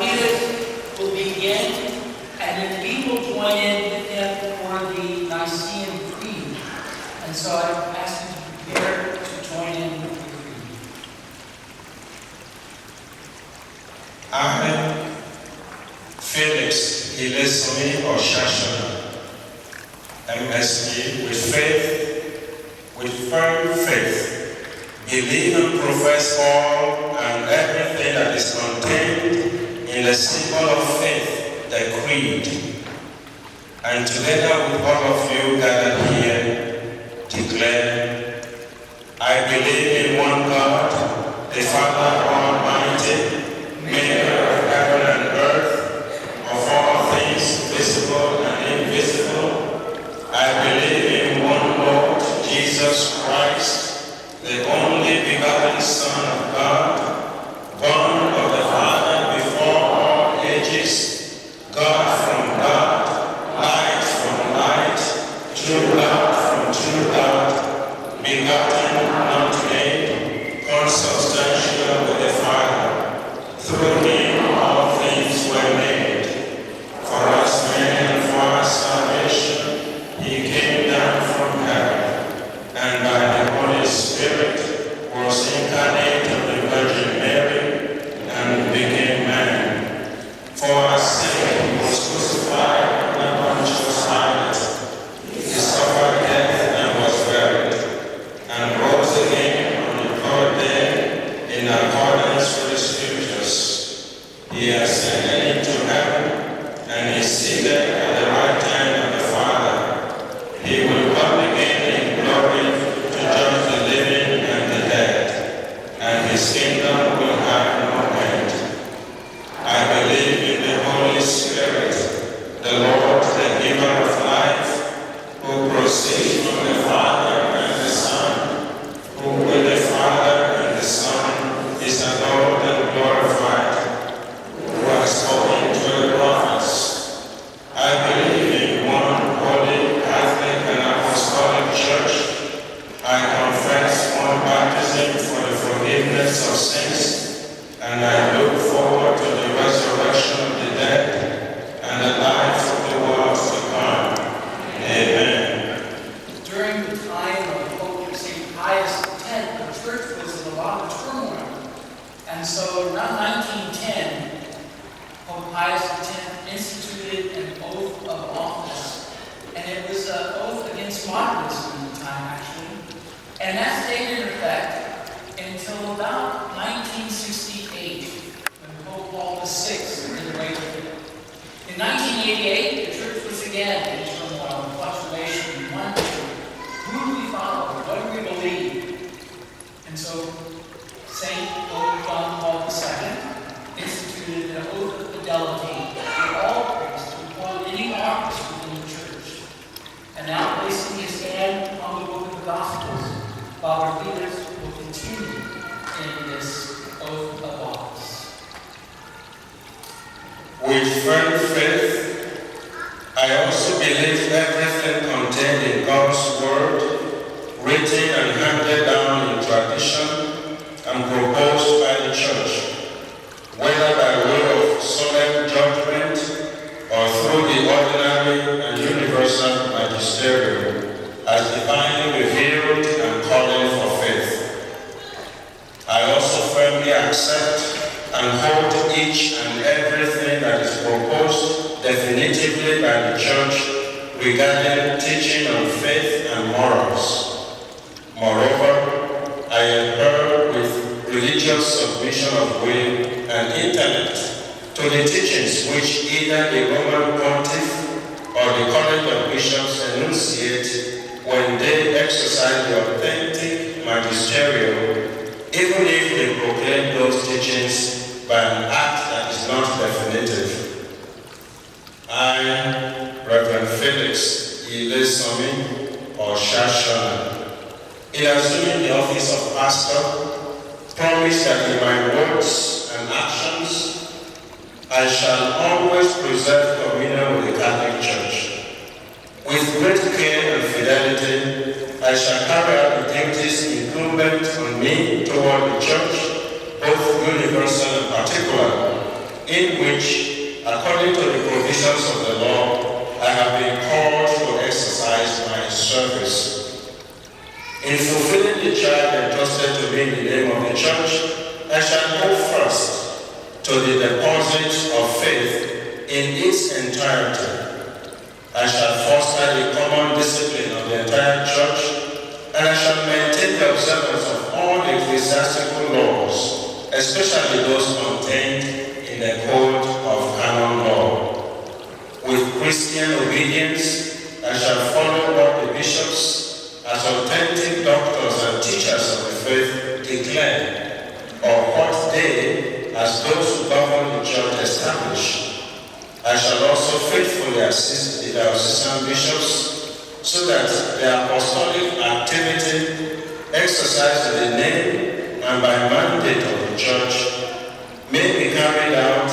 Peters will begin, and then we will join in with him for the Nicene Creed. And so I ask you to prepare to join in with the creed. I, Felix Ilesimi Oshashana, MSc, with firm faith, believe and profess all and everything that is contained in the symbol of faith, the creed. And together with all of you gathered here, declare, I believe in one God, the Father Almighty, maker of heaven and earth, of all things visible and invisible. I believe in one Lord, Jesus Christ, the only begotten Son of God, born of the Father before all ages, God from God, light from light, true God from true God, begotten, not made, consubstantial with the Father. Through him all things were made. For us men and for our salvation, he came down from heaven, and by the Holy Spirit was incarnate of the Virgin Mary, and became man. For our sake he was crucified under Pontius Pilate. He suffered death and was buried, and rose again on the third day in accordance with the Scriptures. He ascended into heaven, and is seated at the right hand of the Father. He will come again in glory to judge the living and the dead, and his kingdom will have no end. I believe in the Holy Spirit, the Lord, the giver of life, who proceeds from the Father and the Son, who with the Father and the Son is adored and glorified, who has spoken to the prophets. I believe in one holy, Catholic, and Apostolic Church. I confess one baptism for the forgiveness of sins, and I look forward to the resurrection of the dead and the life of the world to come. Amen. During the time of Pope St. Pius X, the church was in a lot of turmoil. And so around 1910, Pope Pius X instituted an oath of office. And it was an oath against modernism at the time, actually. And that stayed in effect until about 1968, when Pope Paul VI did away with it. In 1988, the church was again in turmoil and fluctuation. We wondered, who do we follow? What do we believe? And so St. Pope John Paul II instituted an oath of fidelity to all priests to perform any office within the church. And now, placing his hand on the book of the Gospels, Father Peters will continue in this oath of office. With firm faith, I also believe everything contained in God's Word, written and handed down in tradition and proposed by the Church, whether by way of solemn judgment or through the ordinary and universal magisterium, as divinely revealed and calling for faith. I also firmly accept and hold each and everything that is proposed definitively by the Church regarding teaching on faith and morals. Moreover, I adhere with religious submission of will and intellect to the teachings which either the Roman Pontiff or the College of Bishops enunciate when they exercise the authentic magisterium, even if they proclaim those teachings by an act that is not definitive. I, Reverend Felix Ilesimi Oshashana, in assuming the office of pastor, promise that in my words and actions, I shall always preserve communion with the Catholic Church. With great care and fidelity, I shall carry out the duties incumbent on me toward the Church, both universal and particular, in which, according to the provisions of the law, I have been called to exercise my service. In fulfilling the charge entrusted to me in the name of the church, I shall go first to the deposit of faith in its entirety. I shall foster the common discipline of the entire church, and I shall maintain the observance of all ecclesiastical laws, especially those contained in the Code of Canon Law. With Christian obedience, I shall follow what the bishops, as authentic doctors and teachers of the faith, declare, or what they, as those who govern the church, establish. I shall also faithfully assist the diocesan bishops so that their apostolic activity, exercised in the name and by mandate of the church, may be carried out